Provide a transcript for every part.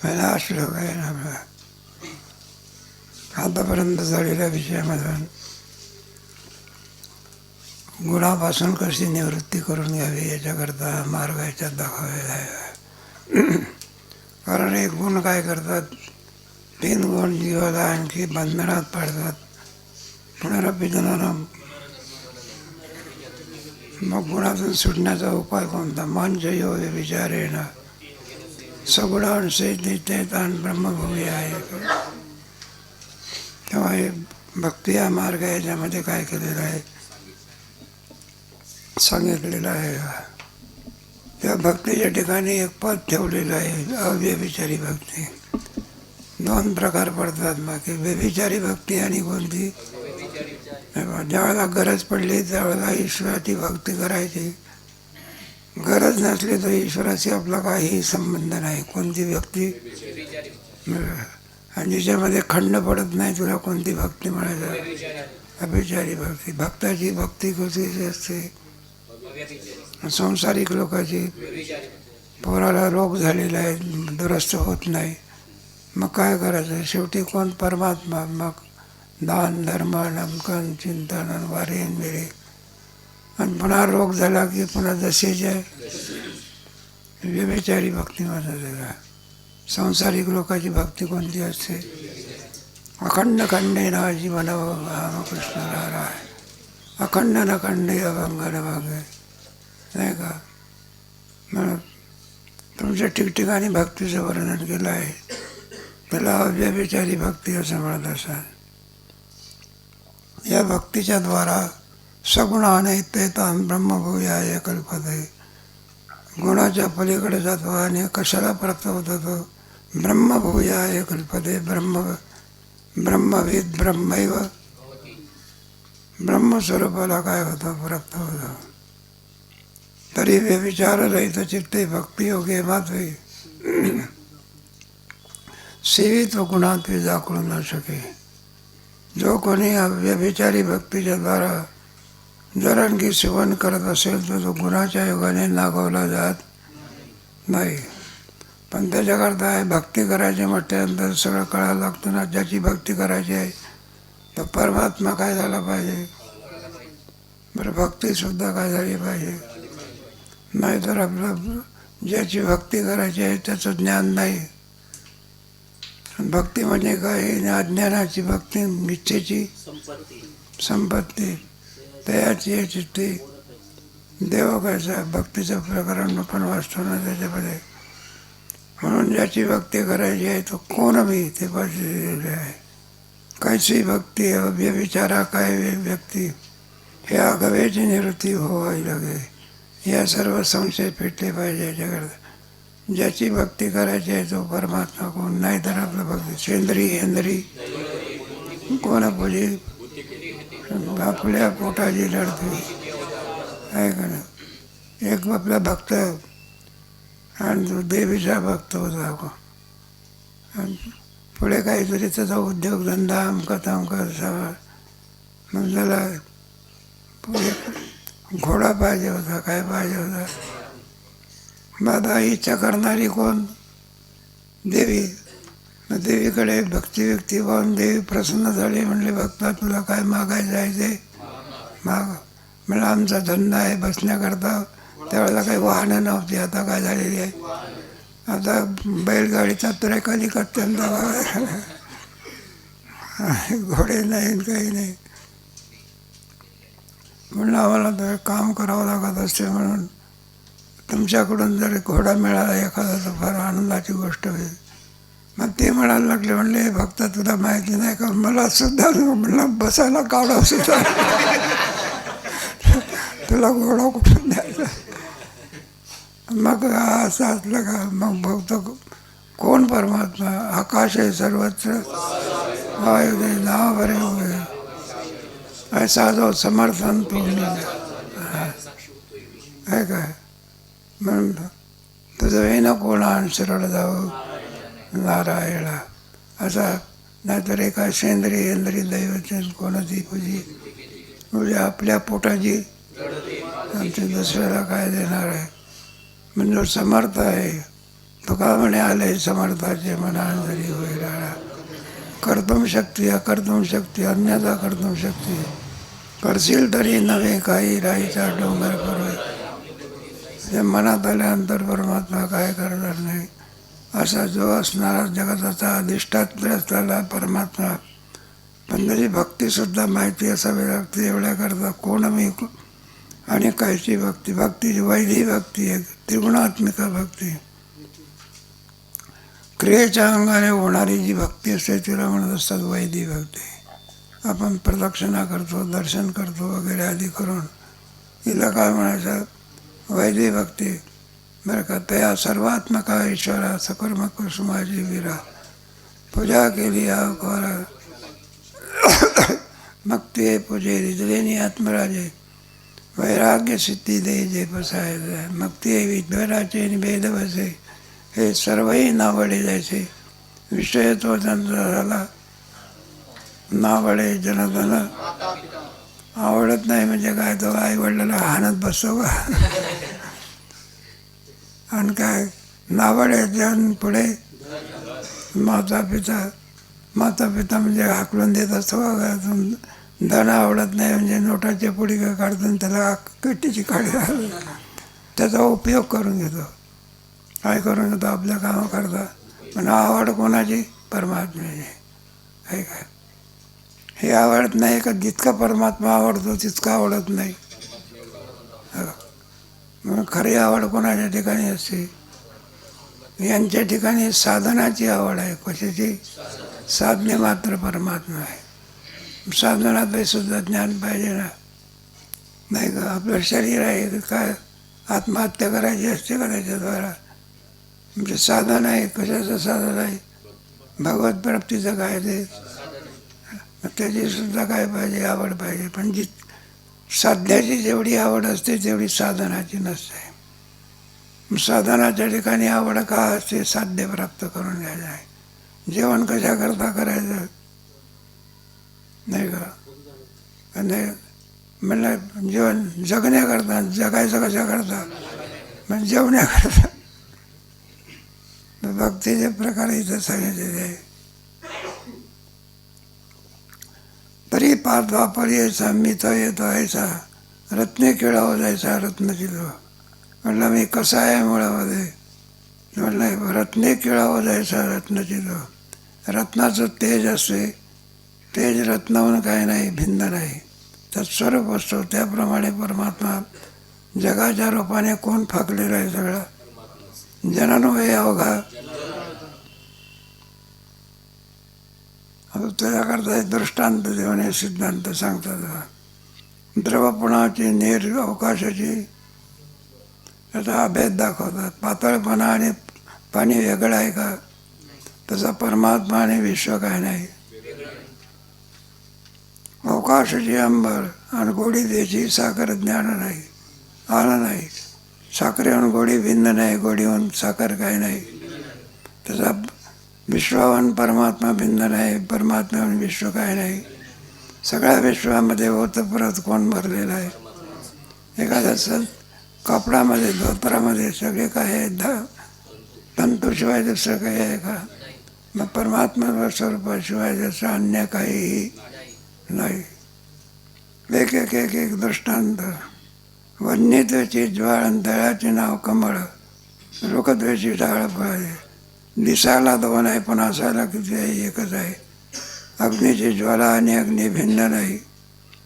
पहिला श्लोक आहे ना आपला आतापर्यंत झालेल्या विषयामधून गुणापासून कशी निवृत्ती करून घ्यावी याच्याकरता मार्ग याच्यात दाखवलेला आहे. कारण एक गुण काय करतात, 3 गुण जीवाला आणखी बंधनात पाडतात. पुनरपिजनम. मग गुणातून सुटण्याचा उपाय कोणता? मन जयो विचारेण सगुणांशे नित्यतान ब्रह्मभूमी आहे. तेव्हा हे भक्ती हा मार्ग याच्यामध्ये काय केलेलं आहे, सांगितलेलं आहे. त्या भक्तीच्या ठिकाणी एक पद ठेवलेलं आहे, अव्यभिचारी भक्ती. 2 प्रकार पडतात बाकी, व्यभिचारी भक्ती आणि कोणती? ज्यावेळेला गरज पडली त्यावेळेला ईश्वराची भक्ती करायची, गरज नसली तर ईश्वराशी आपला काहीही संबंध नाही. कोणती भक्ती? आणि ज्याच्यामध्ये खंड पडत नाही तुला कोणती भक्ती म्हणायचं? अभिचारी भक्ती. भक्ताची भक्ती कशी असते? संसारिक लोकांची. पोराला रोग झालेला आहे, दुरुस्त होत नाही, मग काय करायचं? शेवटी कोण? परमात्मा. मग दान धर्म नमकन चिंतन वारेन बिरे. आणि पुन्हा रोग झाला की पुन्हा जसेच आहे. व्यभिचारी भक्ती म्हणतात. सांसारिक लोकांची भक्ती कोणती असते? अखंड खंडे ना जीवन रामकृष्ण राय, अखंड न खंडे अभंग न भागे. नाही का? म्हणून तुमच्या ठिकठिकाणी भक्तीचं वर्णन केलं आहे, त्याला अव्यभिचारी भक्ती असं म्हणत असाल. या भक्तीच्या द्वारा सगुणाने तेतान ब्रह्मभूयाय कल्पते. गुणाच्या पलीकडे जातो आणि कशाला प्राप्त होतो तो? ब्रह्मभूयाय कल्पते. ब्रह्मविद ब्रह्मैव. ब्रह्मस्वरूपाला काय होतं? प्राप्त होतं. तरी व्यभिचार रहित चित्ते भक्तियोगे मात्वे सेवित गुणात जाकळू न शके. जो कोणी व्यभिचारी भक्तीच्या द्वारा जर आणखी सेवन करत असेल तर तो गुणाच्या योगाने नागवला जात नाही. पण त्याच्याकरता आहे भक्ती करायची म्हटल्यानंतर सगळं कळायला लागतं ना. ज्याची भक्ती करायची आहे तर परमात्मा काय झाला पाहिजे, बरं भक्तीसुद्धा काय झाली पाहिजे. नाहीतर आपलं ज्याची भक्ती करायची आहे त्याचं ज्ञान नाही. भक्ती म्हणजे काय? अज्ञानाची भक्ती, इच्छेची संपत्ती, तयाची याची ती. देव कसा भक्तीचं प्रकरण पण वाचतो ना त्याच्यामध्ये. म्हणून ज्याची भक्ती करायची आहे तो कोण बी ते पाहिजे आहे. कैसी भक्ती व्यभिचारा काय व्यक्ती, हे आगवेची निवृत्ती व्हावी लागे. या सर्व संशय पेटले पाहिजे याच्याकरता. ज्याची भक्ती करायची आहे तो परमात्मा कोण? नाही तर आपलं भक्ती सेंद्री हेंद्री कोणापुढे आपल्या पोटाची लढती आहे का ना. एक आपला भक्त आणि तो देवीचा भक्त होता. आणि पुढे काहीतरी त्याचा उद्योगधंदा अमका तमका असावा. मग त्याला घोडा पाहिजे होता, काय पाहिजे होता. माझा इच्छा करणारी कोण? देवी. मग देवीकडे भक्ती व्यक्ती पाहून देवी प्रसन्न झाली. म्हणले भक्ता तुला काय मागायचं आहे ते माग. म्हणजे आमचा धंदा आहे बसण्याकरता. त्यावेळेला काही वाहनं नव्हती, आता काय झालेली आहे, आता बैलगाडीचा तुरेखाली अत्यंत घोडे नाही काही नाही. म्हणलं आम्हाला तर काम करावं लागत असते, म्हणून तुमच्याकडून जर घोडा मिळाला एखादा तर फार आनंदाची गोष्ट होईल. मग ते म्हणायला लागले, म्हणले भक्त तुला माहिती नाही का, मला सुद्धा म्हणलं बसायला काढा सुद्धा तुला घोडा कुठून द्यायचा. मग असं असलं का मग भक्त कोण? परमात्मा. आकाश आहे सर्वत्र, वायू दे नाव बरे वगैरे ऐसा जो समर्थन तुम्ही आहे काय. म्हणून तुझं हे ना कोणा सरळ जाऊ नारायणा असा. नाहीतर एका सेंद्री इंद्री दैवचन कोणाची पूजी म्हणजे आपल्या पोटाची आमच्या दुसऱ्याला काय देणार आहे. म्हणजे समर्थ आहे तुका म्हणे आले समर्थाचे मनांतरी होईल राळा. कर्तुम शक्ती अकर्तुम शक्ती अन्यथा कर्तुम शक्ती. करशील तरी नव्हे काही राहीचा डोंगर करू. जे मनात आल्यानंतर परमात्मा काय करणार नाही असा जो असणारा जगताचा अधिष्ठात्री असलेला परमात्मा. पण त्याची भक्तीसुद्धा माहिती असावी लागते. एवढ्या करता कोण मी आणि कायची भक्ती. भक्ती वैधी भक्ती आहे, त्रिगुणात्मिका भक्ती. क्रियेच्या अंगाने होणारी जी भक्ती असते तिला म्हणत असतात वैधी भक्ती. आपण प्रदक्षिणा करतो, दर्शन करतो वगैरे आदी करून हिला काय म्हणायचं वैधी भक्ती. बरं का. त्या सर्वात्मका ईश्वरा सकर्म कुसुमाची वीरा. पूजा केली अवकारा भक्ती आहे पूजे रिजलेनी आत्मराजे. वैराग्य सिद्धी दे जे बसाय. भक्ती आहे विद्वराचे भेद बसे. हे सर्वही नावडे जायचे. विषय तो त्यांचा झाला नावडे जनधन. आवडत नाही म्हणजे काय तो आई वडिलाला हाणत बसतो का. आणि काय नावडे जन पुढे माता पिता म्हणजे हाकलून देत असतो घरातून. धन आवडत नाही म्हणजे नोटाच्या पुढे काढतो त्याला कट्टीची काढी त्याचा उपयोग करून घेतो. काय करून घेतो आपल्या कामं करता. पण आवड कोणाची परमात्म्याची आहे. काय हे आवडत नाही का जितका परमात्मा आवडतो तितका आवडत नाही. म्हणून खरी आवड कोणाच्या ठिकाणी असते. यांच्या ठिकाणी साधनाची आवड आहे. कशाची. साधने मात्र परमात्मा आहे. साधनात सुद्धा ज्ञान पाहिजे ना. नाही का. आपलं शरीर आहे काय आत्महत्या करायची असते का त्याच्याद्वारा. म्हणजे साधन आहे. कशाचं साधन आहे. भगवत प्राप्तीचं काय ते. त्याची सुद्धा काय पाहिजे आवड पाहिजे. पण जी साध्याची जेवढी आवड असते तेवढी साधनाची नसते. साधनाच्या ठिकाणी आवड का असते. साध्य प्राप्त करून घ्यायचं आहे. जेवण कशाकरता करायचं नाही का. आणि म्हणलं जेवण जगण्याकरता. जगायचं कशाकरता म्हणजे जेवण्याकरता. भक्तीचे प्रकार इथं सांगितलेले आहे. तरी पाच वापर यायचा मी तो येतो यायचा. रत्ने खेळावं जायचा रत्न किलो. म्हणलं मी कसा आहे मुळामध्ये. म्हणलं रत्ने खेळावं जायचा रत्न किलो. रत्नाचं तेज असते. तेज रत्नाहून काही नाही भिन्न नाही. तत्स्वरूप असतो. त्याप्रमाणे परमात्मा जगाच्या रूपाने कोण फाकलेला आहे सगळा. जनान्वये अवघा. त्याच्याकरता एक दृष्टांत देऊन हे सिद्धांत सांगतात. द्रवपणाची नीर अवकाशाची त्याचा अभेद दाखवतात. पातळपणा आणि पाणी वेगळं आहे का. तसा परमात्मा आणि विश्व काय नाही. अवकाशाची अंबर आणि गोडी त्याची साखर ज्ञान नाही आलं नाही. साखरेहून गोडी भिन्न नाही. गोडीहून साखर काय नाही. तसा विश्वाहून परमात्मा भिन्न नाही. परमात्म्याहून विश्व काय नाही. सगळ्या विश्वामध्ये ओतप्रत कोण भरलेला आहे. एखाद्या कपडामध्ये धोत्रामध्ये सगळे काय आहे. तंतूशिवाय दुसरं काही आहे का. मग परमात्मा स्वरूपाशिवाय जसं अन्य काहीही नाही. एक एक एक एक दृष्टांत. वन्यत्वाची ज्वाळ आणि दळाचे नाव कमळ. लोकद्वेषी डाळ फळे. दिसायला दोन आहे पण असायला किती आहे एकच आहे. अग्नीची ज्वाला आणि अग्नी भिन्न नाही.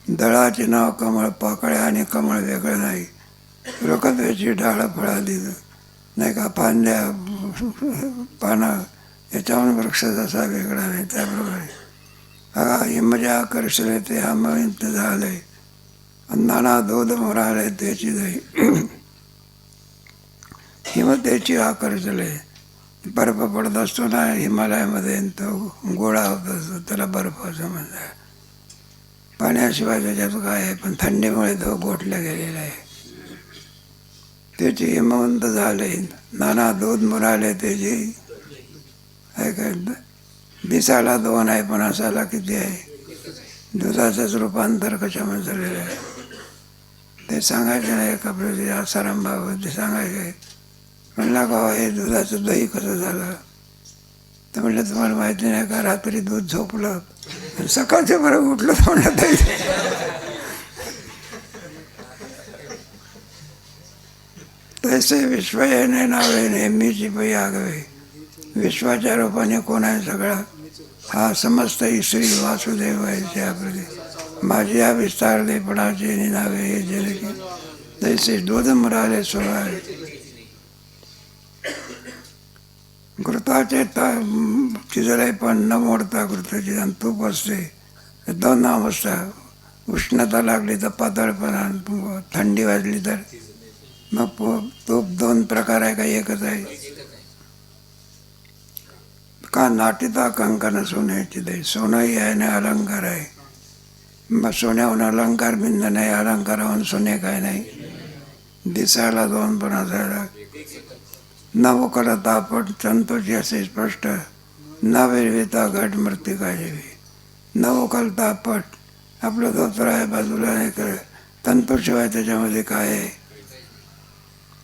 दळाचे नाव कमळ. पाकळ्या आणि कमळ वेगळं नाही. लोकद्वेषी डाळ फळाली नाही का. फांद्या पानं याच्याहून वृक्ष जसा वेगळा नाही. त्याप्रमाणे हा हिमजा करसले ते हमविंत झाले. नाना दूध मोराले त्याची दही. हिम त्याची आकर्षले. बर्फ पडत असतो ना हिमालयामध्ये तो गोळा होत असतो त्याला बर्फ असं म्हणतात. पाण्याशिवाय त्याच्यात काय आहे. पण थंडीमुळे तो गोठला गेलेला आहे. त्याची हिमवंत झाले. नाना दूध मुराले त्याची आहे काय. दिसायला दोन आहे पण असायला किती आहे. दुधाचंच रूपांतर कशामध्ये झालेलं आहे ते सांगायचं नाही. कपड्याचे आसाराम बाबत ते सांगायचे. म्हणलं ना का हे दुधाचं दही कसं झालं. तर म्हटलं तुम्हाला माहिती नाही का, रात्री दूध झोपलं आणि सकाळच्या बरं उठलं तर म्हणलं दही. तैसे विश्व येणे नावे नेहमीची पै आगवे. विश्वाच्या रूपाने कोण आहे सगळा, हा समस्त श्री वासुदेव आहे. त्याप्रती माझ्या विस्तारलेपणाचे निनावे हे जल की तैसे दूध मुराले स्वभावे. घृताचे चिजले पण न मोडता घृताची आणि तूप असते. दोन अवस्था, उष्णता लागली तर पातळपणा, थंडी वाजली तर मग तूप दोन प्रकार आहे का एकच आहे. का नाटिता कंकण सोन्याची दे. सोनंही आहे ना अलंकार आहे. मग सोन्याहून अलंकार भिन्न नाही, अलंकाराहून सोने काय नाही. दिसायला दोन पण असायला. न उकळता पण संतोषी असे स्पष्ट. न विरविता घट मृत्तिका जेवी. न उकलता पट, आपलं धोत्र आहे बाजूला नाही कर, तंतूशिवाय त्याच्यामध्ये काय आहे.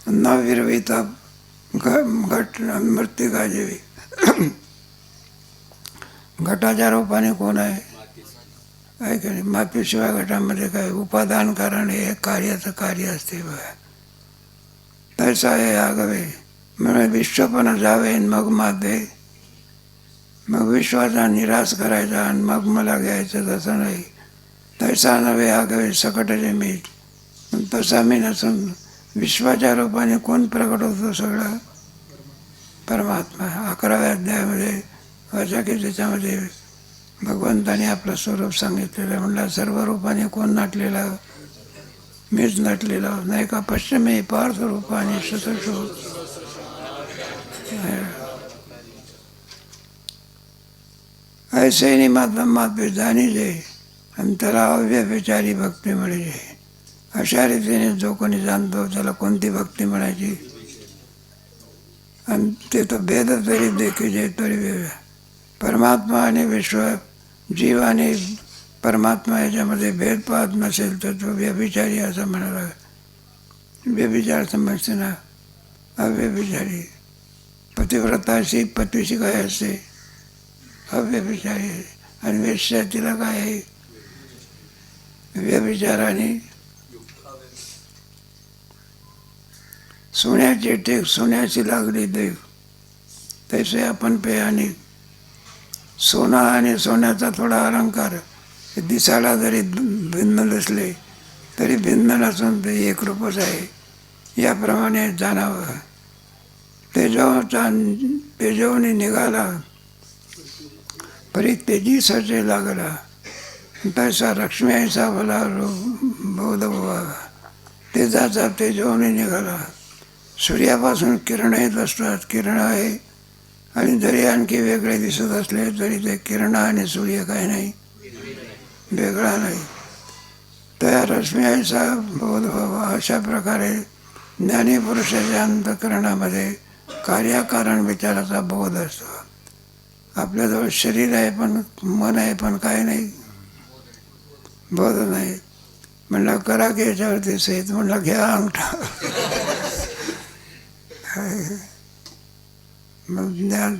न विरविता घट मृत्तिका जेवी. घटाच्या रूपाने कोण आहे की नाही. मातीशिवाय घटामध्ये काय उपादान कारण हे कार्याचं कार्य असते बघा. तैसा हे आगवे म्हणून विश्वपणा जावे मग माते. मग विश्वाचा निराश करायचा आणि मग मला घ्यायचं तसं नाही. तैसा नव्हे आगवे सकटचे मीठ. तसा मी नसून विश्वाच्या रूपाने कोण प्रकट होतो सगळा, परमात्मा. 11व्या अध्यायामध्ये वाचा की त्याच्यामध्ये भगवंताने आपलं स्वरूप सांगितलेलं. म्हणलं सर्व रूपाने कोण नटलेला, मीच नटलेला नाही का. पश्चिमे पार्थ रूपाने शतशो. ऐसे मात जाणी जे आणि त्याला अव्यभिचारी भक्ती मिळेल. अशा रीतीने जो कोणी जाणतो त्याला कोणती भक्ती मिळायची. आणि ते तो भेद तरी देखील तरी परमात्मा आणि विश्व, जीव आणि परमात्मा याच्यामध्ये भेद पाहत नसेल तर तो व्यभिचारी असं म्हणाला. व्यभिचार समजते ना, अव्यभिचारी. पतिव्रताशी पतीशी काय असते, अव्यभिचारी. आणि वेश्या तिला काय आहे, व्यभिचाराने. सोन्याची टेक सोन्याची लागली देव. तसे आपण पे. आणि सोना आणि सोन्याचा थोडा अलंकार दिसायला जरी भिन्न दिसले तरी भिन्न नसून ते एक रूपच आहे. याप्रमाणे जाणावं. तेजवनी निघाला परी तेजी सचे लागला. तसा लक्ष्मीचा भला बोध व्हावा. तेजाचा तेजवनी निघाला. सूर्यापासून किरण येत असतात. किरण आहे आणि जरी आणखी वेगळे दिसत असले तरी ते किरण आणि सूर्य काय नाही, वेगळा नाही. त्या रश्मीचा बोध व्हावा. अशा प्रकारे ज्ञानीपुरुषाच्या अंतःकरणामध्ये कार्याकारण विचाराचा बोध असतो. आपल्याजवळ शरीर आहे पण मन आहे पण काय नाही, बोध नाही. म्हणलं करा की याच्यावरती सहित. म्हणलं घ्या अंगठा. मग ज्ञान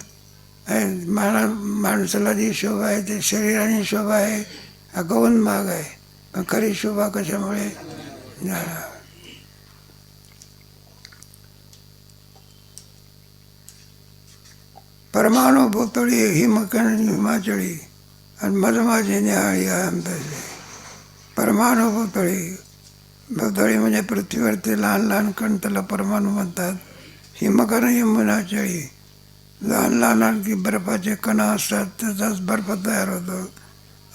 माणसाला जी शोभा आहे ते शरीराने शोभा आहे, हा गौण भाग आहे. पण खरी शोभा कशामुळे, ज्ञाना. परमाणू भोतळी हिमाचळी आणि मधमाची न्याहाळी आमदार. परमाणू भोतळी, भोतळी म्हणजे पृथ्वीवरती लहान लहान कण, त्याला परमाणू म्हणतात. हिमकण हिमाचळी, लहान लहान आणखी बर्फाचे कण असतात, त्याचाच बर्फ तयार होतो.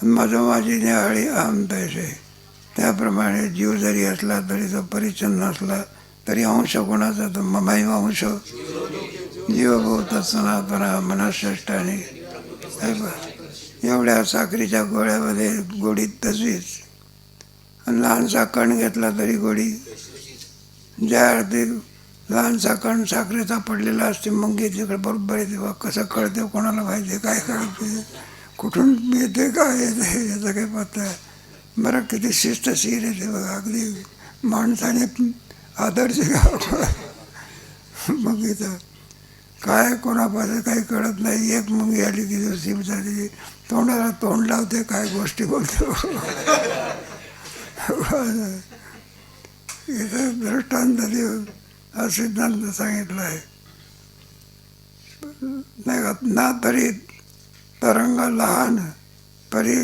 मधमाची न्याहाळी आम तैसे. त्याप्रमाणे जीव जरी असला तरी तो परिच्छन्न असला तरी अंश कोणाचा, तो ममाई अंश जीवभूत सनातना मनःष्टाने. एवढ्या साखरीच्या गोळ्यामध्ये गोडी तशीच. आणि लहानसा कण घेतला तरी गोडी. ज्या अर्थी लहानसा कण साखरेचा पडलेला असते, मुंगी तिकडे बरोबर येते. कसं कळते कोणाला माहिती, काय कळते, कुठून येते, काय येते, याचा काही पत्ता. बरं किती शिस्तशीर येते बघा. अगदी माणसाने आदर्श गाव. मग इथं काय कोणापासून काही कळत नाही. एक मुंगी आली की दुसरी विचारली, तोंडाला तोंड लावते, काय गोष्टी बोलतो. इथं दृष्टांत देऊन हा सिद्धांत सांगितला आहे. नाही का, ना तरी तरंग लहान परी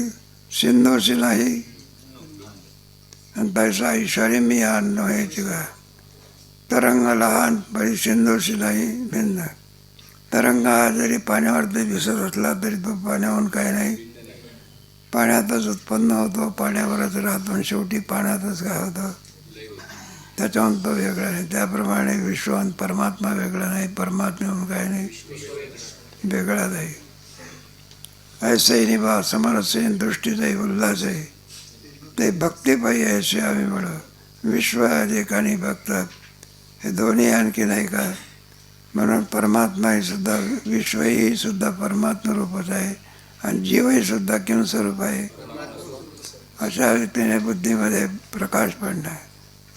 सिंधूशी नाही, आणि तैसा ईश्वरी मी आणलो हे का. तरंग लहान परी सिंधूशी नाही भिन्न. तरंग हा जरी पाण्यावरती दिसत असला तरी तो पाण्याहून काही नाही, पाण्यातच उत्पन्न होतो, पाण्यावरच राहतो, आणि शेवटी पाण्यातच काय होतं, त्याच्याहून तो वेगळा नाही. त्याप्रमाणे विश्व आणि परमात्मा वेगळा नाही, परमात्म्याहून काही नाही, वेगळा नाही. ऐसे निभा समरसे दृष्टीचाही उल्हास आहे, ते भक्तीपायी ऐसे आम्ही म्हणू. विश्व अधिक आणि भक्त हे दोन्ही आणखी नाही का. म्हणून परमात्मा ही सुद्धा, विश्व ही सुद्धा परमात्मा रूपच आहे, आणि जीवही सुद्धा किम स्वरूप आहे. अशा रीतीने बुद्धीमध्ये प्रकाश पडणार.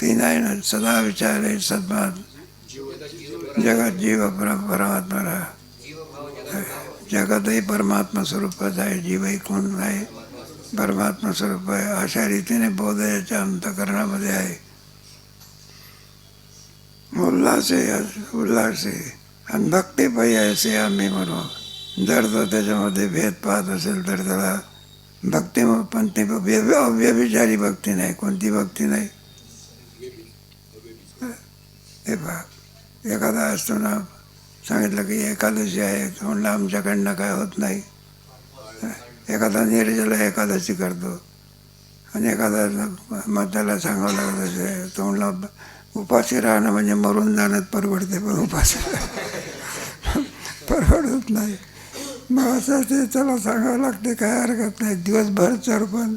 ती नाही ना, सदा विचार आहे सद्मात जगत जीव परमात्मा. जगतही परमात्मा स्वरूपाच आहे, जीवही कोण आहे, परमात्मा स्वरूप आहे. अशा रीतीने बोध याच्या अंतःकरणामध्ये आहे. उल्हास आहे, आणि भक्तीपायी असे आम्ही म्हणू. जर तो त्याच्यामध्ये भेद पाहत असेल तर त्याला भक्ती, पण ती अव्यभिचारी भक्ती नाही. कोणती भक्ती नाही. हे पहा, एखादा असतो ना, सांगितलं की एकादशी आहे, म्हणलं आमच्याकडनं काय होत नाही. एखादा निर्जला एकादशी करतो, आणि एखादा मग त्याला सांगावं लागत असे, तो म्हणलं उपाशी राहणं म्हणजे मरून जाण्यात परवडते, पण उपाशी परवडत नाही. मग असं ते त्याला सांगावं लागते, काय हरकत नाही, दिवसभर चर, पण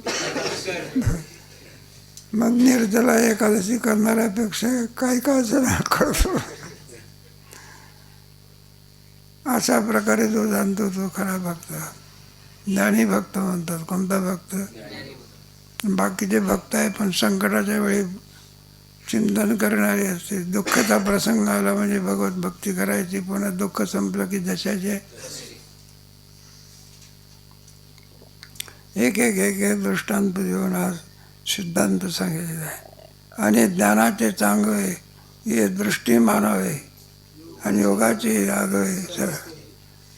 मग निर्जला एकादशी करणाऱ्यापेक्षा काही का असेना करतो. अशा प्रकारे जो जाणतो तो खरा भक्त. ज्ञानी भक्त म्हणतात. कोणता भक्त? बाकीचे भक्त आहे पण संकटाच्या वेळी चिंतन करणारे असते. दुःखाचा प्रसंग आला म्हणजे भगवत भक्ती करायची, पुन्हा दुःख संपलं की जशाचे एक एक एक एक दृष्टांत देऊन हा सिद्धांत सांगितलेला आहे. आणि ज्ञानाचे चांगले हे दृष्टी मानावे, आणि योगाची आगवे.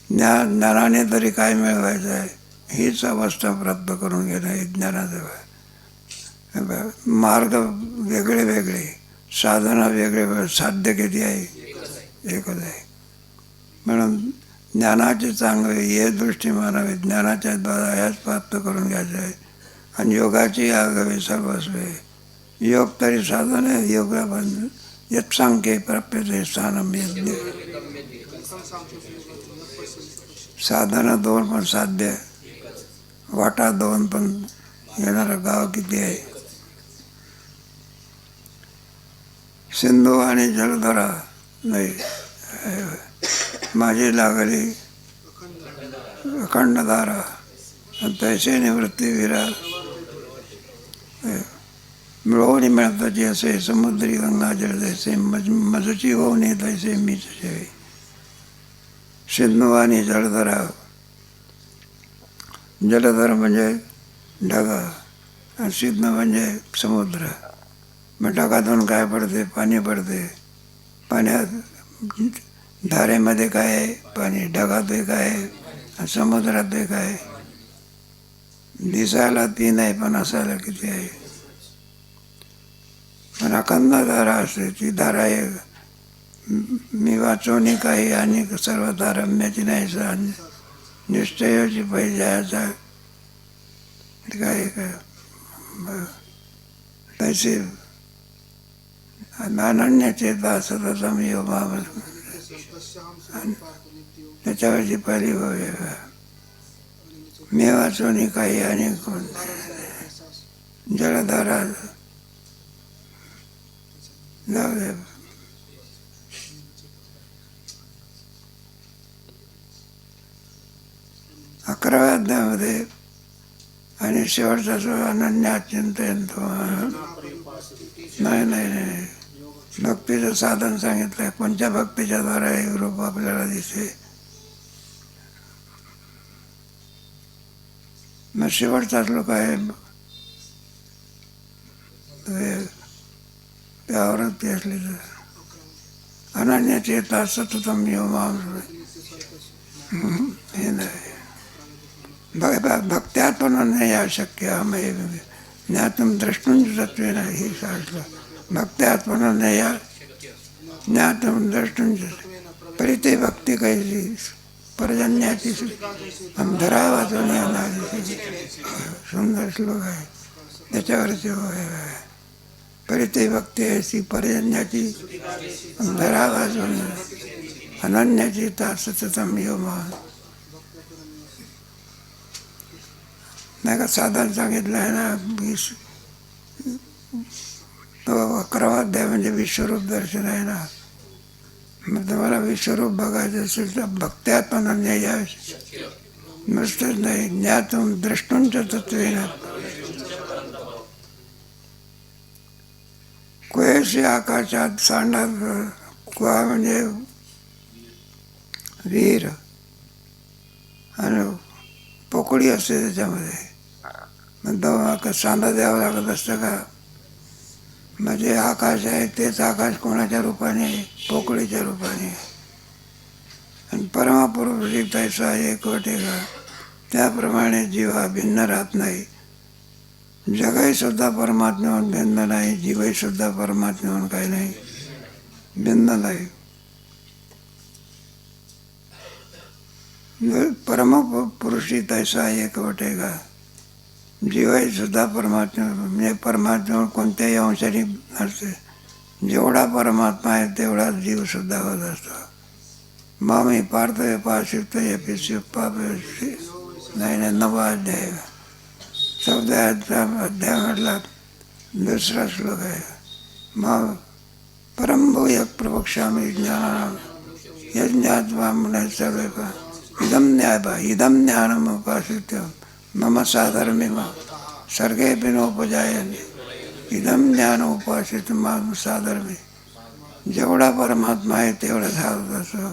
ज्ञानाने तरी काय मिळवायचं आहे, हीच अवस्था प्राप्त करून घेणं हे ज्ञानाचं आहे. मार्ग वेगळे वेगळे, साधना वेगळे, साध्य किती आहे, एकच आहे. म्हणून ज्ञानाचे चांगले हे दृष्टी मानावे, ज्ञानाच्या द्वारा ह्याच प्राप्त करून घ्यायचं आहे. आणि योगाची आगवे सर्वस्व. योग तरी साधन आहे. योग यत् सांख्ये प्राप्यते स्थानम यज्ञ. साधनं दोन पण साध्य, वाटा दोन पण येणारं गाव किती आहे. सिंधू आणि जलधरा नाही, माझी लागली अखंड धारा, तैसे निवृत्ती विरा. मिळवून मिळताची असे समुद्री गंगा जळ जैसे, मजची होऊन येत तैसे मीच जेवे. सिंधू आणि जलधरा. जलधर म्हणजे ढगा, आणि सिंधू म्हणजे समुद्र. मग ढगातून काय पडते, पाणी पडते. पाण्यात धारेमध्ये काय आहे, पाणी. ढगातही काय आहे, समुद्रातही काय आहे. दिसायला ती नाही पण असायला किती आहे. पण अखंड धारा असते. ती धारा आहे, मी वाचवणी काही आणि सर्व धारम्याची नाही. निश्चयाची पाहिजे काय काय तसे अनन्याचे दासतम योग. त्याच्यावरची पहिली मी वाचवणी काही आणि जलधारा. जाऊ दे. अकराव्या अध्यायामध्ये आणि शेवटचा जो अनन्य चिंतन तो नाही नाही नाही भक्तीचं साधन सांगितलंय. कोणत्या भक्तीच्या द्वारा हे रूप आपल्याला दिसते. मग शेवटचा श्लोक आहे ते आवृत्ती असली तर अनन्यचेता सततम यो माम. हे नाही भक्त्यात्मनया शक्य मय ज्ञातुम द्रष्टुं तत्वेन ही शास्त्र. भक्त्यात्मनया ज्ञातुम द्रष्टुं परिते भक्ती कैसी पर्जन्याची धरा वाचून येणारी. सुंदर श्लोक आहे. त्याच्यावरचे परिते भक्ती ऐसी पर्जन्याची धरा वाचून अनन्याची ता सततम यो मान. नाही का साधन सांगितलं आहे ना. 11वा अध्याय म्हणजे विश्वरूप दर्शन आहे ना. मग तुम्हाला विश्वरूप बघायचं असेल तर भक्त्यात्मनन्य या नुसतंच नाही ज्ञातून द्रष्टुंच तत्वेन. कोयशी आकाशात सांडा कुवा म्हणजे विहीर आणि पोकळी असते त्याच्यामध्ये. मग सांडा द्यावं लागत असतं का. म्हणजे आकाश आहे तेच आकाश कोणाच्या रूपाने आहे. पोकळीच्या रूपाने. आणि परमापुरुष तैसा एकवट का. त्याप्रमाणे जीव हा भिन्न राहत नाही. जगही सुद्धा परमात्म्याहून भिन्न नाही. जीवही सुद्धा परमात्म्याहून काही नाही भिन्न नाही. परमपुरुषी तैसा एकवट का. जीवही सुद्धा परमात्मा म्हणजे परमात्म्यावर कोणत्याही अंशाने नसते. जेवढा परमात्मा आहे तेवढाच जीव सुद्धा होत असतो. मग मी पार्थ पाशिप्त पाप नाही 9वा अध्याय 14 अध्याय म्हटला 2रा श्लोक आहे. मग परमभूय प्रवक्ष्यामि ज्ञानानां यज्ञात्मा मुने सर्वे का इदम ज्ञानम उपासित्य मम साधर्मिम सर्गे बिनोपजायन्ते. इदम ज्ञान उपासित मम साधर्मी. जेवढा परमात्मा आहे तेवढा साधत असतो.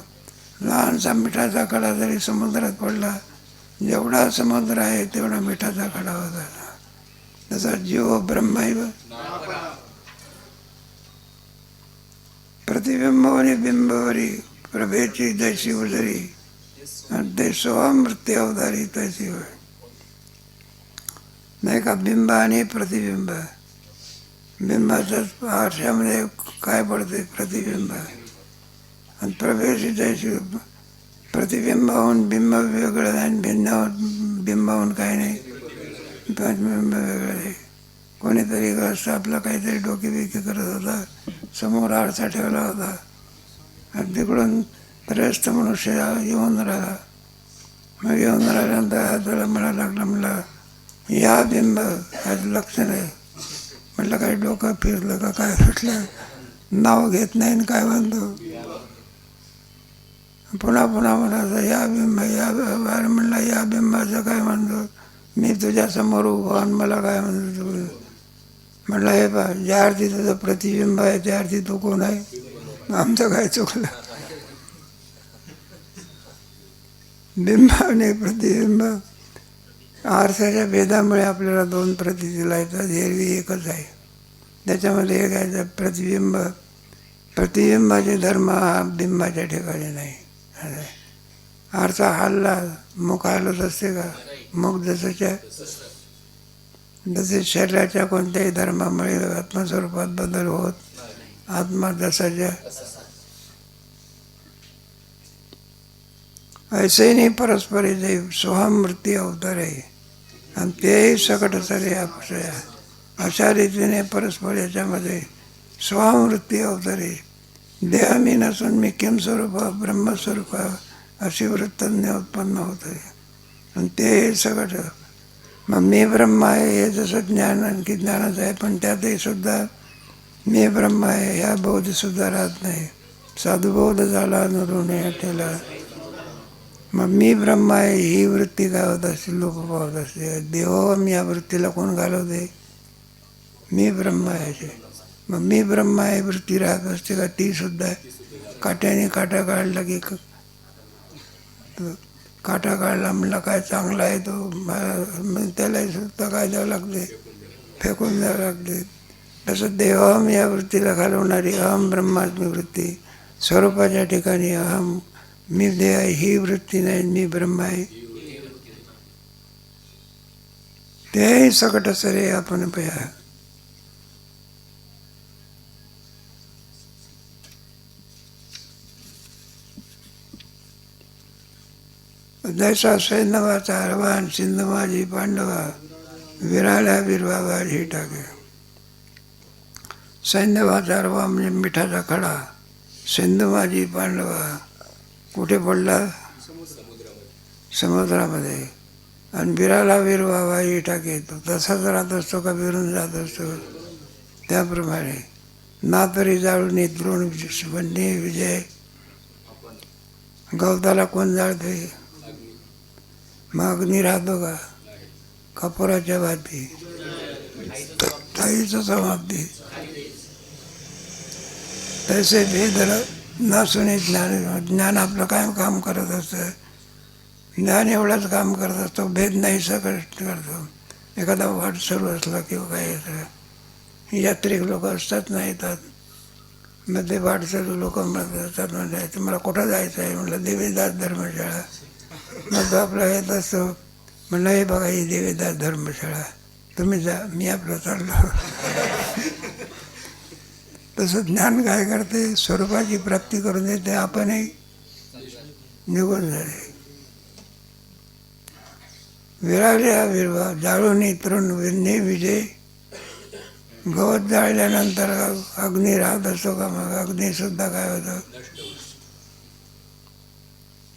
लहानसा मिठाचा खडा जरी समुद्रात पडला, जेवढा समुद्र आहे तेवढा मिठाचा खडा होता. तसा जीव ब्रह्मैव. प्रतिबिंब आणि बिंबवरी प्रभेची जैसी उजरी आणि ते स्वमृत्यू अवधारी तैसी होय. नाही का. बिंब आणि प्रतिबिंब. बिंबाचं आरशामध्ये काय पडते प्रतिबिंब. आणि प्रभेची जैसी प्रतिबिंबाहून बिंब वेगळं आणि भिन्न बिंबाहून काही नाही. बिंब वेगळं आहे. कोणीतरी ग्रस्त आपलं काहीतरी डोकेबिकी करत होता. समोर आरसा ठेवला होता आणि तिकडून त्रयस्थ मनुष्य येऊन राहिला. मग येऊन राहिल्यानंतर हाताला म्हणायला लागला. म्हणला या बिंब आज लक्ष नाही. म्हटलं काही डोकं फिरलं का काय. म्हटलं नाव घेत नाही काय म्हणतो. पुन्हा म्हणायचं या बिंब या. म्हणला या बिंबाचं काय म्हणतो. मी तुझ्या समोर उभा आणि मला काय म्हणतो. म्हटलं हे पा ज्या अर्थी तुझं प्रतिबिंब आहे त्या अर्थी तू कोण आहे. आमचं काय चुकलं. बिंब आणि प्रतिबिंब आरसाच्या भेदामुळे आपल्याला 2 प्रतीला येतात. एरवी एकच आहे. त्याच्यामध्ये एक आहे प्रतिबिंबाचे धर्म हा बिंबाच्या ठिकाणी नाही. आरसा हल्ला मुख हलत असते का. मुख जसे शरीराच्या कोणत्याही धर्मामुळे आत्मस्वरूपात बदल होत. आत्मा जसाच्या ऐसे नाही परस्पर स्वमृत्यू अवतार आहे. आणि तेही सकट सरे अपसया. अशा रीतीने परस्पर याच्यामध्ये स्वमृत्यू अवतारे. देह मी नसून मी किम स्वरूप ब्रह्मस्वरूप अशी वृत्तज्ञ उत्पन्न होते. आणि ते सकट. मग मी ब्रह्म आहे हे जसं ज्ञान आणखी ज्ञानाचं आहे. पण त्यातही सुद्धा मी ब्रह्म आहे ह्या बोधसुद्धा राहत नाही. साधुबोध झाला नुरुणे ठेला. मग मी ब्रह्म आहे ही वृत्ती काय होत असते. लोक पावत असते. देहो मी या वृत्तीला कोण घालवते. मी ब्रह्म आहे. मग मी ब्रह्म आहे वृत्ती राहत असते का? ती सुद्धा आहे. काट्याने काटा काढला की तो काटा काढला म्हणला काय चांगला आहे तो, मग त्यालाही सुद्धा काय द्यावं लागते, फेकून द्यावं लागते. तसं देवाहम या वृत्तीला घालवणारी अहम ब्रह्मात्मी वृत्ती, स्वरूपाच्या ठिकाणी अहम मी देह आहे ही वृत्ती नाही, मी ब्रह्म आहे तेही सकट सरे आपण पया. जैसा सैन्यवाचा हरवान सिंधमाजी पांडवा विराळ्या विरवावा ही टाके. सैन्यवाचा हरवा म्हणजे मिठाचा खडा, सिंधमाजी पांडवा कुठे पडला? समुद्रामध्ये. आणि विराला विरवावा ही टाके, तो तसाच राहत असतो का विरून जात असतो? त्याप्रमाणे ना तरी जाळून द्रोण वन्य विजय. गवताला कोण जाळते? मग अग्नी राहतो का? कपुराच्या भाती ताईचं समाप्ती. तसे भेद नसून ज्ञान, ज्ञान आपलं काय काम करत असतं? ज्ञान एवढंच काम करत असतो, भेद नाही सगळं करतो. एखादा वाट सुरू असला किंवा काय येतं, यात्रिक लोक असतात ना येतात, मग ते वाट चालू लोक म्हणत असतात म्हणजे मला कुठं जायचं आहे म्हटलं देवीदास धर्मशाळा. मग तो आपला येत असतो म्हणलं हे बघा ही देवीदास धर्मशाळा, तुम्ही जा मी आपलं चाललो. तसं ज्ञान काय करते? स्वरूपाची प्राप्ती करून देते, आपणही निघून जाते. विराळ्या विरवा जाळून तृण विन्ने विजय. गवत जाळल्यानंतर अग्नी राहत असतो का? मग अग्नीसुद्धा काय होतं?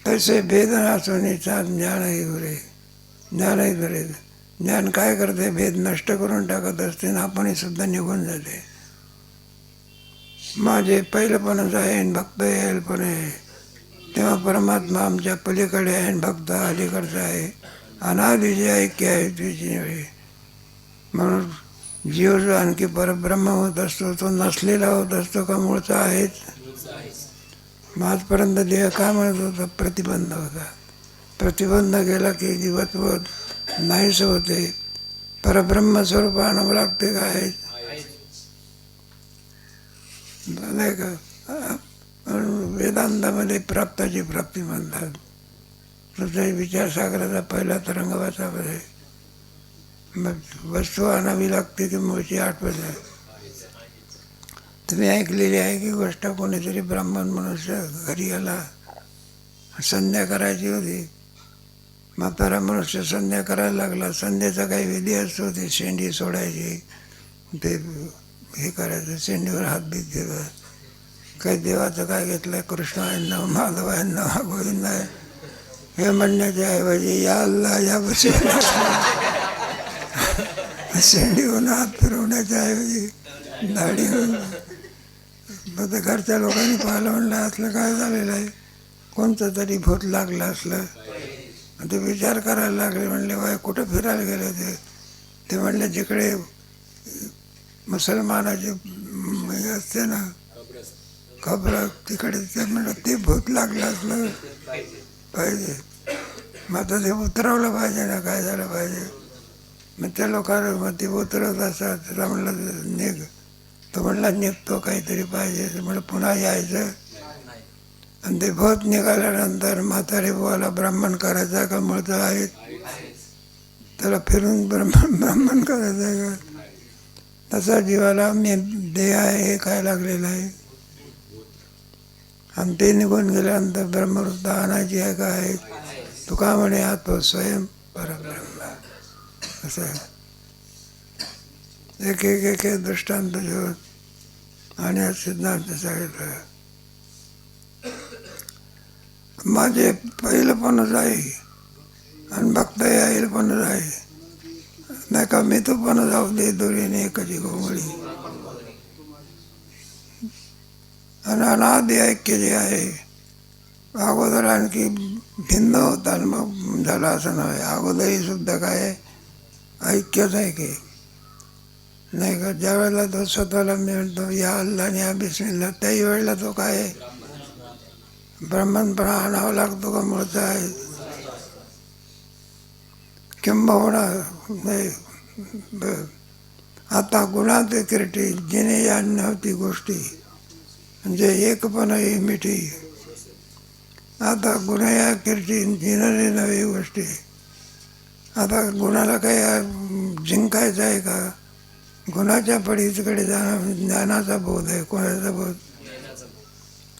तसे भेद नसूनचा ज्ञानही घुरे, ज्ञानही घुरे. ज्ञान काय करते? भेद नष्ट करून टाकत असते ना आपणही सुद्धा निघून जाते. माझे पहिलंपणच आहे आणि भक्त येईल पण आहे, तेव्हा परमात्मा आमच्या पलीकडे आहे आणि भक्त अलीकडचा आहे. अनादि जे ऐक्य आहे तुझी. म्हणून जीव जो आणखी परब्रह्म होत असतो तो नसलेला होत असतो का मूळचा आहेच? आजपर्यंत देह काय म्हणत होता? प्रतिबंध होता. प्रतिबंध गेला की जीवत्व नाहीच होते, परब्रह्म स्वरूप आणावं लागते का? आहे नाही का? वेदांतामध्ये प्राप्ताची प्राप्ती म्हणतात. विचारसागराचा पहिला तरंग वाचामध्ये मग वस्तू आणावी लागते की मूळची आठवण आहे. तुम्ही ऐकलेली आहे की गोष्ट? कोणीतरी ब्राह्मण मनुष्य घरी आला, संध्या करायची होती. म्हातारा मनुष्य संध्या करायला लागला. संध्याचा काही विधी असतो, ते शेंडी सोडायची, ते हे करायचं, शेंडीवर हात बीत घेतला. काही देवाचं काय घेतलंय, कृष्ण आहे ना, माधव आहे ना, गोविंद आहे हे म्हणण्याच्या ऐवजी या अल्ला या बस शेंडीहून हात फिरवण्याच्या ऐवजी दाढी होऊन. मग घरच्या लोकांनी पाहिलं, म्हणलं असलं काय झालेलं आहे, कोणतं तरी भूत लागलं असलं. ते विचार करायला लागले. म्हणले बाय कुठं फिरायला गेले ते? ते म्हणले जिकडे मुसलमानाचे असते ना खबर, तिकडे ते म्हणलं ते भूत लागलं असलं पाहिजे. मग आता ते उतरवलं पाहिजे ना, काय झालं पाहिजे. मग त्या लोकांना मग ते उतरवत असतात. त्याला म्हणलं निघ. तो म्हणला निघतो, काहीतरी पाहिजे. म्हणलं पुन्हा यायचं. आणि ते भूत निघाल्यानंतर म्हातारे बुवाला ब्राह्मण करायचं का म्हणतं आहे, त्याला फिरून ब्राह्मण करायचं आहे का? तसा जीवाला मी देह आहे हे काय लागलेलं आहे. आणि ते निघून गेल्यानंतर ब्रह्मवृत्त आणायची आहे का? आहे. तू का म्हणे हा तो स्वयं परब्रह्म. असं आहे. एक एक एक एक दृष्टांत घेऊन आणि सिद्धांत सांगितलं. माझे पहिलंपणच आहे आणि भक्त येईल पणच आहे. नाही का मी तो पण जाऊ दे दोरीने एकाची घोंगडी. आणि अनादि ऐक्य जे आहे, अगोदर आणखी भिन्न होता आणि मग झाला असं नाही. अगोदरही सुद्धा काय ऐक्यच आहे की नाही का. ज्या वेळेला तो स्वतःला मी म्हणतो या अल्ला आणि या बिस्मिल्ला, त्याही वेळेला तो काय आहे, ब्राह्मणपणा आणावा लागतो का मूळचा आहे. किंबहुना नाही आता गुणात किरटी जिने या नव्हती गोष्टी, म्हणजे एकपण ही मिठी. आता गुन्हा या किरटी जिनले नवी गोष्टी. आता गुणाला काही जिंकायचं आहे का. गुणाच्या पडीकडे जाणं ज्ञानाचा बोध आहे. कोणाचा बोध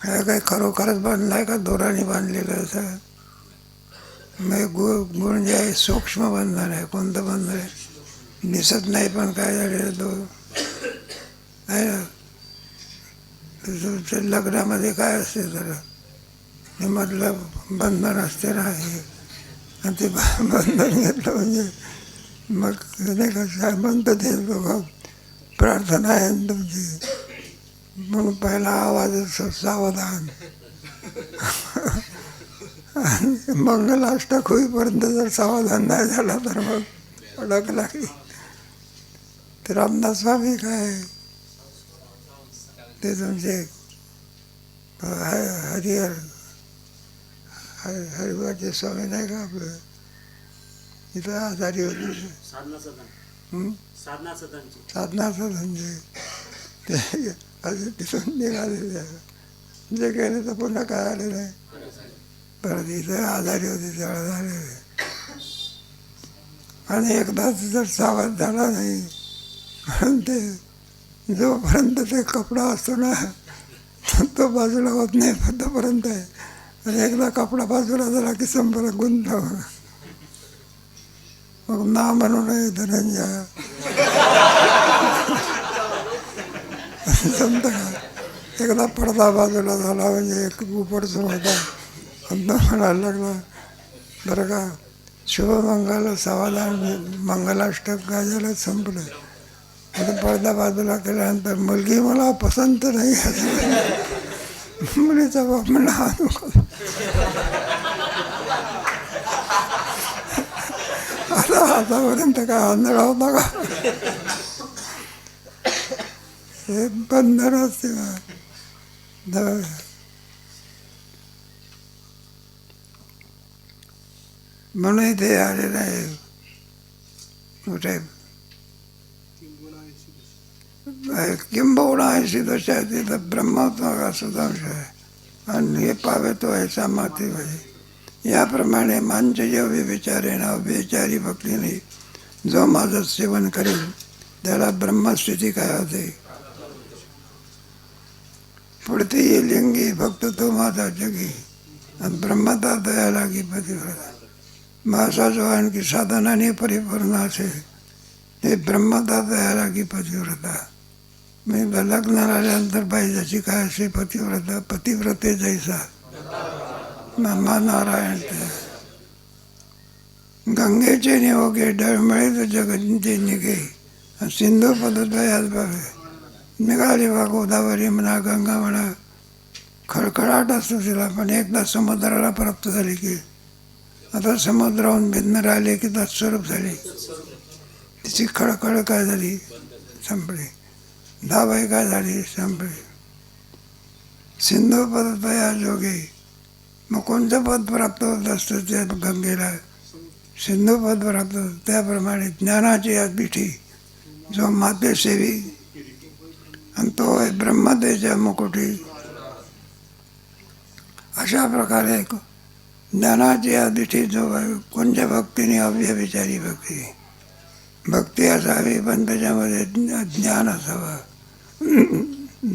हा काही खरोखरच बांधलाय का दोराने बांधलेलं असं. मग गुण जे आहे सूक्ष्म बंधन आहे. कोणतं बंधन आहे दिसत नाही, पण काय झालेलं तो आहे ना. तुमच्या लग्नामध्ये काय असते तर हे मधलं बंधन असते ना हे, आणि ते बंधन घेतलं म्हणजे मग नाही का म्हणतं ते बघा प्रार्थना आहे तुमची, म्हणून पहिला आवाज सावधान. मंगलाष्टक होईपर्यंत जर सावधान नाही झाला तर मग अडकला की. तर रामदास स्वामी काय ते तुमचे हरिवारचे स्वामी नाही का आपलं इथं आजारी होते साधनाचं म्हणजे ते अजून तिथून निघालेले जे गेले तर पुन्हा काय आले नाही. परत इथं आजारी होते तेवढं झालेले. आणि एकदाच जर सावध झाला नाही म्हणून ते जोपर्यंत ते कपडा असतो ना तो बाजूला होत नाही तोपर्यंत आहे. आणि एकदा कपडा बाजूला झाला की संपर्क गुंतला. मग ना म्हणू नये धनंजय समजा का. एकदा पडदा बाजूला झाला म्हणजे एक उपडसून होता अंत म्हणायला लागला बरं का शुभमंगल सावधान मंगलाष्टक काय झालं संपलं. आता पडदा बाजूला केल्यानंतर मुलगी मला पसंत नाही मुलीचा बाप म्हणला आता आतापर्यंत काय आंधळा होता का. हे बंधन असते म्हणून ते आलेलं आहे कुठे किंबहुना 80 दशा तिथं ब्रह्मात्मा सुधांश आहे. आणि हे पावे तो ऐसा माती पाहिजे. याप्रमाणे मांचय विचारेना व्यचारी भक्तीने जो माझं सेवन करेल त्याला ब्रह्मस्थिती काय होते. पुढती लिंगी भक्त तो माझा जगी आणि ब्रह्मता दया लागी पतिव्रता. माझा जो आणखी साधनाने परिपूर्ण असेल ते ब्रह्मता दया लागी पतिव्रता. मी लग्नाला आल्यानंतर बाई जशी काय असे पतिव्रता पतिव्रते जैसा मा नारायण. गंगेचे निवगे डळमळे तर जगनचे निघे सिंधू पदद्वयात बघे. निघाली बा गोदावरी म्हणा गंगा म्हणा खळखळाट असतो तिला. पण एकदा समुद्राला प्राप्त झाली की आता समुद्राहून भिन्न राहिले की तत्स्वरूप झाली. तिची खळखळ काय झाली संपली. धाबाई काय झाली संपली. सिंधू पदद्वया जोगे. मग कोणतं पद प्राप्त होत असतं त्या गंगेला सिंधू पद प्राप्त होतं. त्याप्रमाणे ज्ञानाची या पिठी जो मातेसेवी आणि तो आहे ब्रह्मतेच्या मुकुटी. अशा प्रकारे ज्ञानाची या पिठी जो कोणत्या भक्तीने अव्यभिचारी भक्ती. भक्ती असावी पण त्याच्यामध्ये ज्ञान असावं.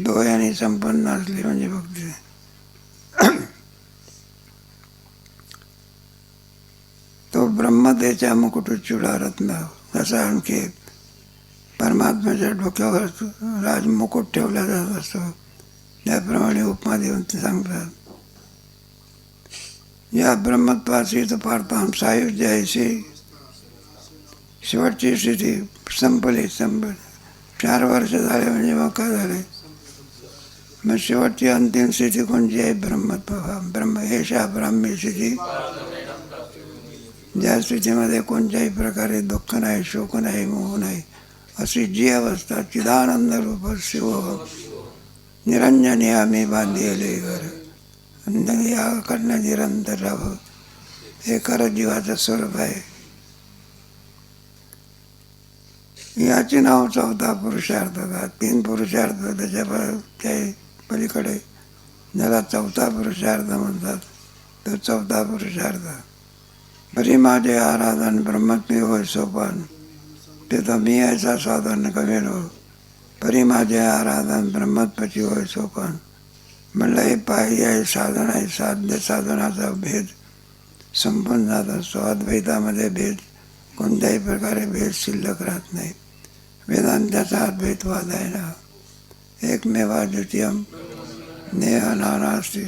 डोळ्याने संपन्न असली म्हणजे भक्ती. तो ब्रह्मतेच्या मुकुट चुडा रत्न. असा आणखी परमात्म्याच्या डोक्यावर राजमुकुट ठेवला जात असतो. त्याप्रमाणे उपमा देऊन ते सांगतात. या ब्रह्मत्वाची तर पार्थाम सायुज्य ऐशी शेवटची स्थिती संपली. 4 वर्ष झाले म्हणजे मग काय झाले. मग शेवटची अंतिम स्थिती कोणती आहे ब्रह्मत्व. ब्रह्म एषा ब्राह्मी स्थिती. ज्या स्थितीमध्ये कोणत्याही प्रकारे दुःख नाही शोक नाही मोह नाही अशी जी अवस्था चिदानंद रूप शिव निरंजनी आम्ही बांधिले घर या करणं निरंतर राहावं हे खरं जीवाचं स्वरूप आहे. याचे नाव चौथा पुरुषार्थ का 3 पुरुषार्थ त्या पलीकडे ज्याला चौथा पुरुषार्थ म्हणतात तो चौथा पुरुषार्थ बरी माझे आराधन ब्रह्मत्मी होय सोपान ते तर मी याचा साधन कवेलो परी माझे आराधन ब्रह्मत्वाची होय सोपान. म्हणलं हे पायी आहे साधन आहे साध्य साधनाचा भेद संपून जात असतो. अद्वैतामध्ये भेद कोणत्याही प्रकारे भेद शिल्लक राहत नाही. वेदांताचा अद्वैतवाद आहे ना एकमेवा द्वितीयम नेह नानास्ति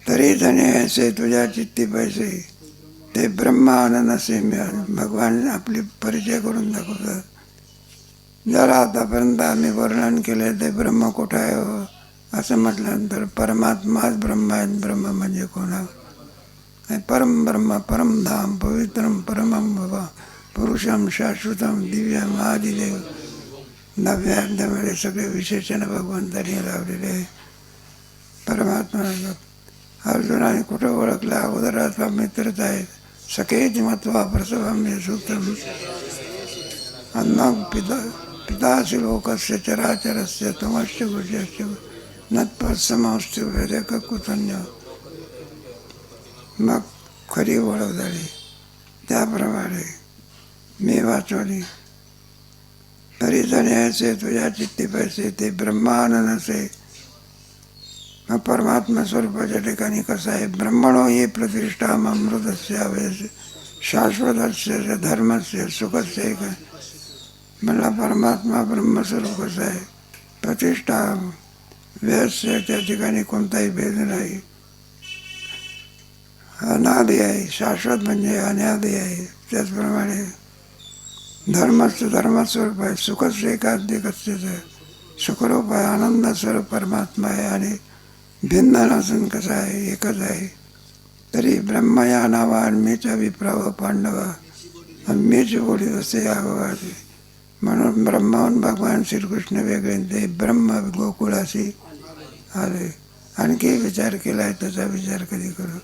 तरी धने ऐसे तुझ्या चित्ती पैसे ते ब्रह्म आनंदसे मिळाले. भगवान आपली परिचय करून दाखवतात. जर आतापर्यंत आम्ही वर्णन केले ते ब्रह्म कुठं आहे हो असं म्हटल्यानंतर परमात्माच ब्रह्म आहे. ब्रह्म म्हणजे कोणा परम ब्रह्म परमधाम पवित्रम परमम बाबा पुरुषम शाश्वतम दिव्यम आदिदेव 9व्या अध्यायामध्ये सगळे विशेषण भगवंतांनी लावलेले आहे. परमात्मा अर्जुनाने कुठं ओळखलं अगोदराचा मित्रच आहे. सखेच मत्वा प्रसवाम्य सुतम अन्नम पितासी लोकस्य चराचरस्य तमश्च गुजस्य नत्पत्समस्ति वेदक कुतन्य. मग खरी ओळख झाली. त्याप्रमाणे मी वाचवली तरी जण्याचे तुझ्या चित्ती पैसे ते ब्रह्मानंदसे. मग परमात्मा स्वरूपाच्या ठिकाणी कसं आहे ब्रह्मणो ही प्रतिष्ठा अमृतस्य अवेश शाश्वतस्य धर्मस्य सुखस्य एक. मला परमात्मा ब्रह्मस्वरूप कसं आहे प्रतिष्ठा व्यस्य त्या ठिकाणी कोणताही भेद नाही. अनादि आहे शाश्वत म्हणजे अनादि आहे. त्याचप्रमाणे धर्मस्थ धर्मस्वरूप आहे सुखस्य एकाधिकस्यच आहे सुखरूप आहे आनंद स्वरूप परमात्मा आहे आणि भिन्न नसून कसं आहे एकच आहे. तरी ब्रह्म या नावा मीच विप्राव पांडवा आणि मीच बोली असे यावं. म्हणून ब्रह्माहून भगवान श्रीकृष्ण वेगळे ते ब्रह्म गोकुळाशी आले. आणखी विचार केलाय त्याचा विचार कधी करू.